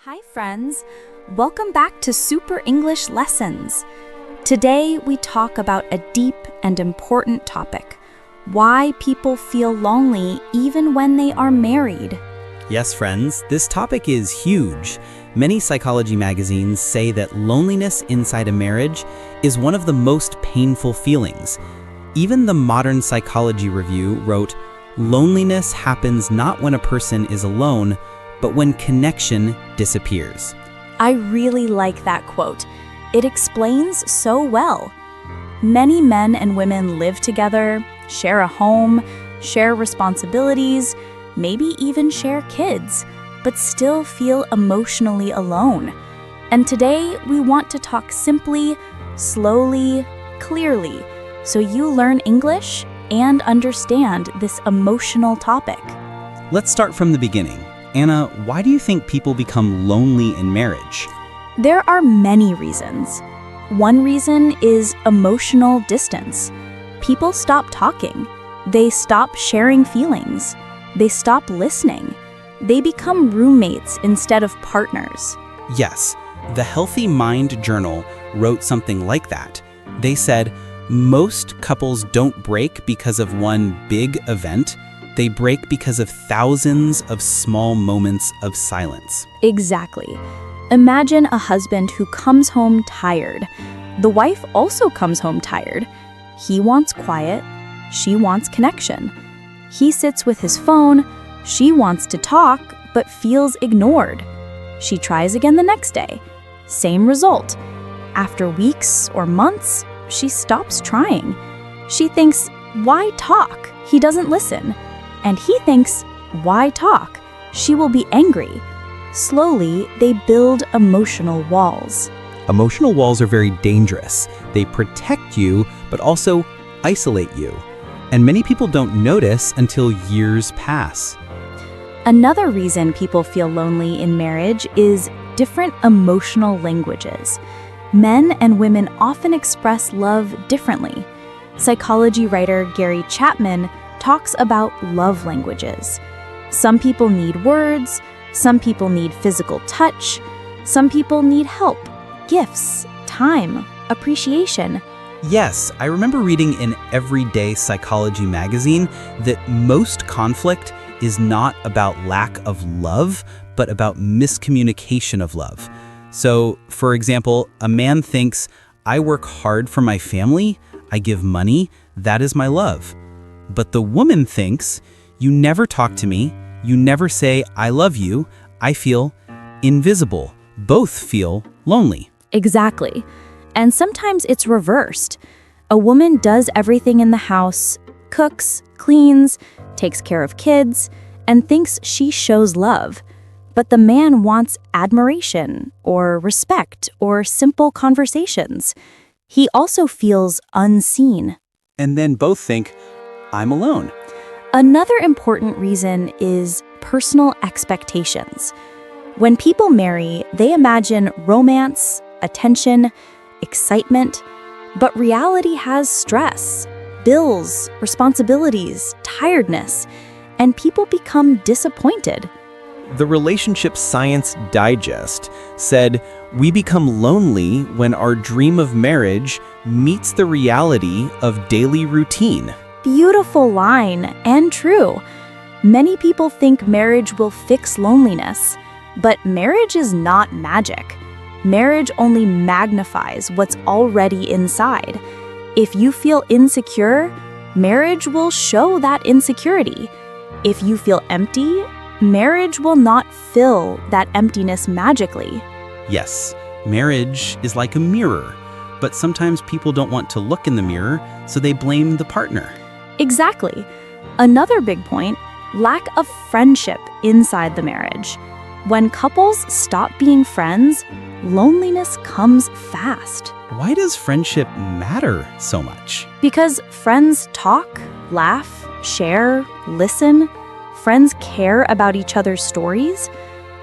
Hi friends, welcome back to Super English Lessons. Today we talk about a deep and important topic, why people feel lonely even when they are married. Yes, friends, this topic is huge. Many psychology magazines say that loneliness inside a marriage is one of the most painful feelings. Even the Modern Psychology Review wrote, "Loneliness happens not when a person is alone, but when connection disappears." I really like that quote. It explains so well. Many men and women live together, share a home, share responsibilities, maybe even share kids, but still feel emotionally alone. And today we want to talk simply, slowly, clearly, so you learn English and understand this emotional topic. Let's start from the beginning. Anna, why do you think people become lonely in marriage? There are many reasons. One reason is emotional distance. People stop talking. They stop sharing feelings. They stop listening. They become roommates instead of partners. Yes, the Healthy Mind Journal wrote something like that. They said, most couples don't break because of one big event. They break because of thousands of small moments of silence. Exactly. Imagine a husband who comes home tired. The wife also comes home tired. He wants quiet. She wants connection. He sits with his phone. She wants to talk, but feels ignored. She tries again the next day. Same result. After weeks or months, she stops trying. She thinks, why talk? He doesn't listen. And he thinks, why talk? She will be angry. Slowly, they build emotional walls. Emotional walls are very dangerous. They protect you, but also isolate you. And many people don't notice until years pass. Another reason people feel lonely in marriage is different emotional languages. Men and women often express love differently. Psychology writer Gary Chapman talks about love languages. Some people need words, some people need physical touch, some people need help, gifts, time, appreciation. Yes, I remember reading in Everyday Psychology magazine that most conflict is not about lack of love, but about miscommunication of love. So, for example, a man thinks, I work hard for my family, I give money, that is my love. But the woman thinks, you never talk to me, you never say, I love you, I feel invisible. Both feel lonely. Exactly. And sometimes it's reversed. A woman does everything in the house, cooks, cleans, takes care of kids, and thinks she shows love. But the man wants admiration or respect or simple conversations. He also feels unseen. And then both think, I'm alone. Another important reason is personal expectations. When people marry, they imagine romance, attention, excitement, but reality has stress, bills, responsibilities, tiredness, and people become disappointed. The Relationship Science Digest said, we become lonely when our dream of marriage meets the reality of daily routine. Beautiful line, and true. Many people think marriage will fix loneliness, but marriage is not magic. Marriage only magnifies what's already inside. If you feel insecure, marriage will show that insecurity. If you feel empty, marriage will not fill that emptiness magically. Yes, marriage is like a mirror, but sometimes people don't want to look in the mirror, so they blame the partner. Exactly. Another big point, lack of friendship inside the marriage. When couples stop being friends, loneliness comes fast. Why does friendship matter so much? Because friends talk, laugh, share, listen. Friends care about each other's stories.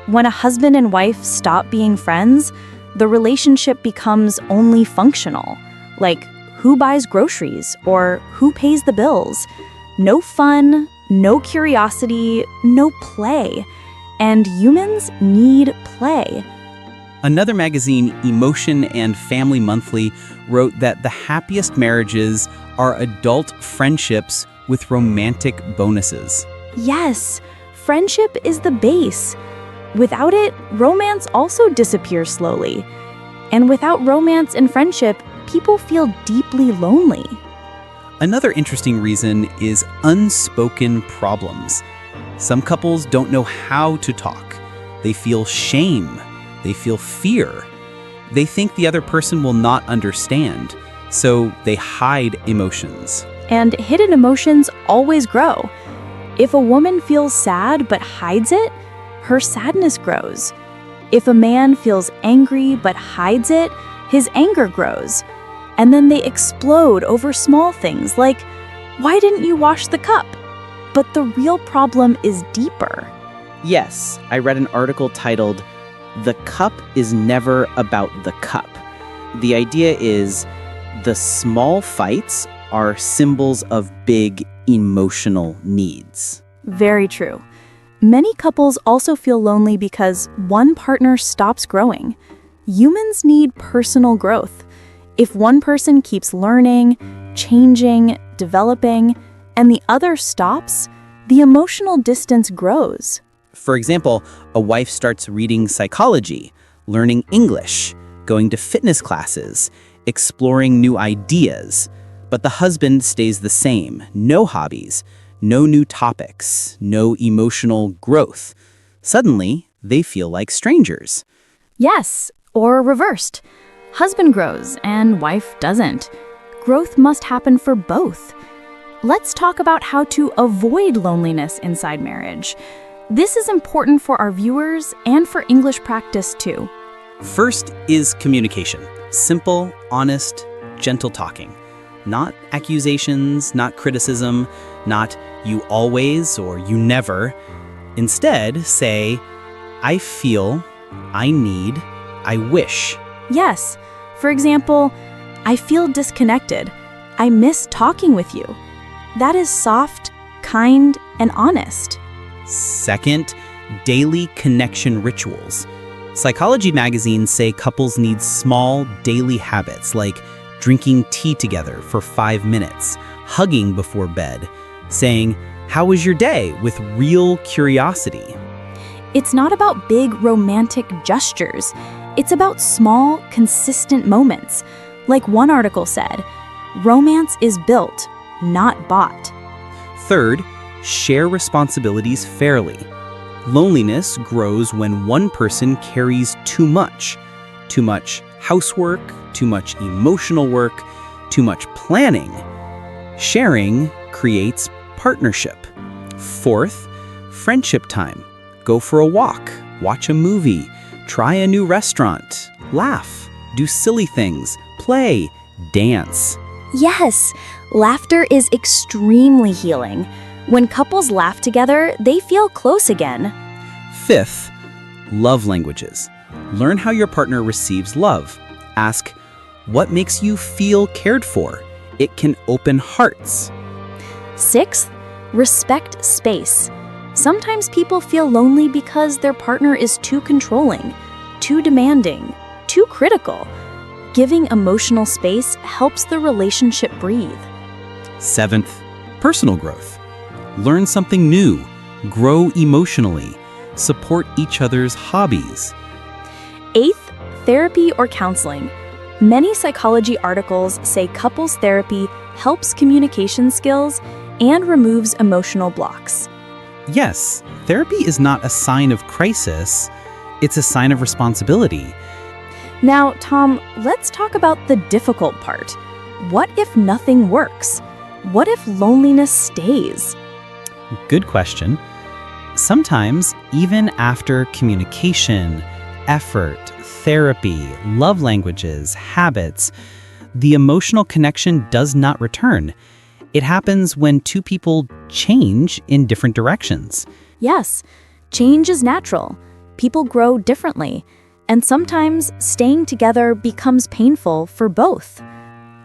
When a husband and wife stop being friends, the relationship becomes only functional, like who buys groceries or who pays the bills. No fun, no curiosity, no play. And humans need play. Another magazine, Emotion and Family Monthly, wrote that the happiest marriages are adult friendships with romantic bonuses. Yes, friendship is the base. Without it, romance also disappears slowly. And without romance and friendship, people feel deeply lonely. Another interesting reason is unspoken problems. Some couples don't know how to talk. They feel shame. They feel fear. They think the other person will not understand, so they hide emotions. And hidden emotions always grow. If a woman feels sad but hides it, her sadness grows. If a man feels angry but hides it, his anger grows. And then they explode over small things like, why didn't you wash the cup? But the real problem is deeper. Yes, I read an article titled, "The cup is never about the cup." The idea is the small fights are symbols of big emotional needs. Very true. Many couples also feel lonely because one partner stops growing. Humans need personal growth. If one person keeps learning, changing, developing, and the other stops, the emotional distance grows. For example, a wife starts reading psychology, learning English, going to fitness classes, exploring new ideas, but the husband stays the same, no hobbies, no new topics, no emotional growth. Suddenly, they feel like strangers. Yes, or reversed. Husband grows and wife doesn't. Growth must happen for both. Let's talk about how to avoid loneliness inside marriage. This is important for our viewers and for English practice too. First is communication. Simple, honest, gentle talking. Not accusations, not criticism, not you always or you never. Instead, say, I feel, I need, I wish. Yes, for example, I feel disconnected. I miss talking with you. That is soft, kind, and honest. Second, daily connection rituals. Psychology magazines say couples need small daily habits like drinking tea together for 5 minutes, hugging before bed, saying, "How was your day?" with real curiosity. It's not about big romantic gestures. It's about small, consistent moments. Like one article said, romance is built, not bought. Third, share responsibilities fairly. Loneliness grows when one person carries too much. Too much housework, too much emotional work, too much planning. Sharing creates partnership. Fourth, friendship time. Go for a walk, watch a movie, try a new restaurant, laugh, do silly things, play, dance. Yes, laughter is extremely healing. When couples laugh together, they feel close again. Fifth, love languages. Learn how your partner receives love. Ask, what makes you feel cared for? It can open hearts. Sixth, respect space. Sometimes people feel lonely because their partner is too controlling, too demanding, too critical. Giving emotional space helps the relationship breathe. Seventh, personal growth. Learn something new, grow emotionally, support each other's hobbies. Eighth, therapy or counseling. Many psychology articles say couples therapy helps communication skills and removes emotional blocks. Yes, therapy is not a sign of crisis, it's a sign of responsibility. Now, Tom, let's talk about the difficult part. What if nothing works? What if loneliness stays? Good question. Sometimes, even after communication, effort, therapy, love languages, habits, the emotional connection does not return. It happens when two people change in different directions. Yes, change is natural. People grow differently, and sometimes staying together becomes painful for both.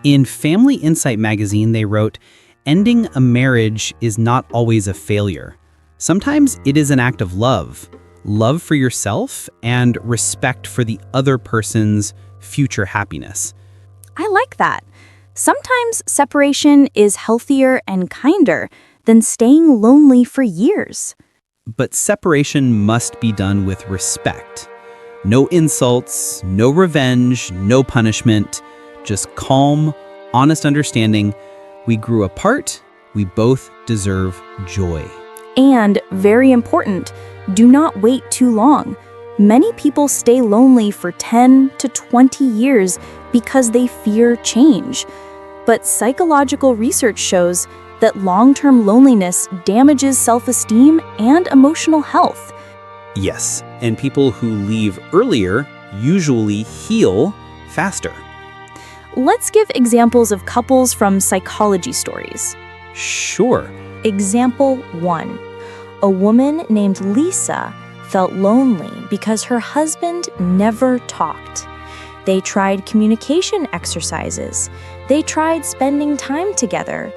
In Family Insight magazine, they wrote, ending a marriage is not always a failure. Sometimes it is an act of love. love for yourself and respect for the other person's future happiness. I like that. Sometimes separation is healthier and kinder than staying lonely for years. But separation must be done with respect. No insults, no revenge, no punishment, just calm, honest understanding. We grew apart, we both deserve joy. And, very important, do not wait too long. Many people stay lonely for 10 to 20 years because they fear change. But psychological research shows that long-term loneliness damages self-esteem and emotional health. Yes, and people who leave earlier usually heal faster. Let's give examples of couples from psychology stories. Sure. Example 1. A woman named Lisa felt lonely because her husband never talked. They tried communication exercises. They tried spending time together.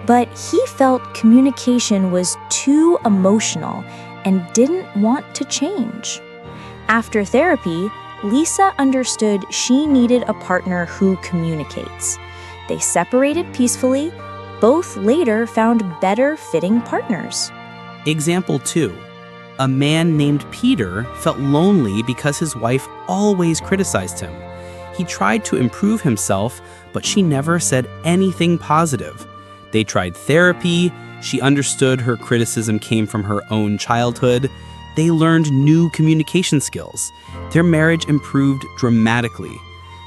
But he felt communication was too emotional and didn't want to change. After therapy, Lisa understood she needed a partner who communicates. They separated peacefully. Both later found better fitting partners. Example 2. A man named Peter felt lonely because his wife always criticized him. He tried to improve himself, but she never said anything positive. They tried therapy. She understood her criticism came from her own childhood. They learned new communication skills. Their marriage improved dramatically.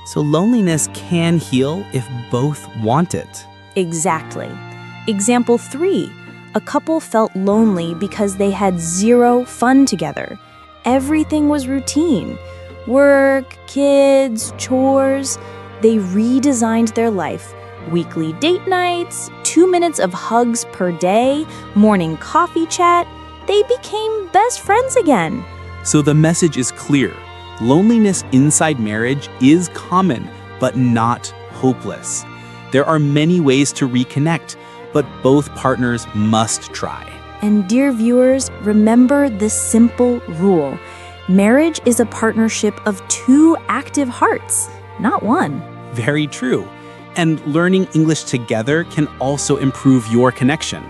So loneliness can heal if both want it. Exactly. Example 3. A couple felt lonely because they had zero fun together. Everything was routine. Work, kids, chores. They redesigned their life. Weekly date nights, 2 minutes of hugs per day, morning coffee chat. They became best friends again. So the message is clear. Loneliness inside marriage is common, but not hopeless. There are many ways to reconnect, but both partners must try. And dear viewers, remember this simple rule. Marriage is a partnership of two active hearts, not one. Very true. And learning English together can also improve your connection.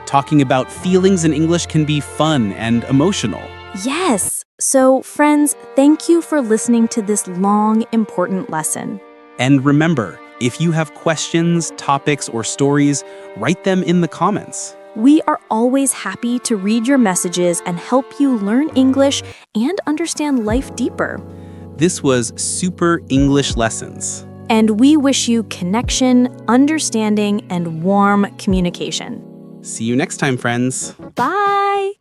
Talking about feelings in English can be fun and emotional. Yes. So, friends, thank you for listening to this long, important lesson. And remember, if you have questions, topics, or stories, write them in the comments. We are always happy to read your messages and help you learn English and understand life deeper. This was Super English Lessons. And we wish you connection, understanding, and warm communication. See you next time, friends. Bye!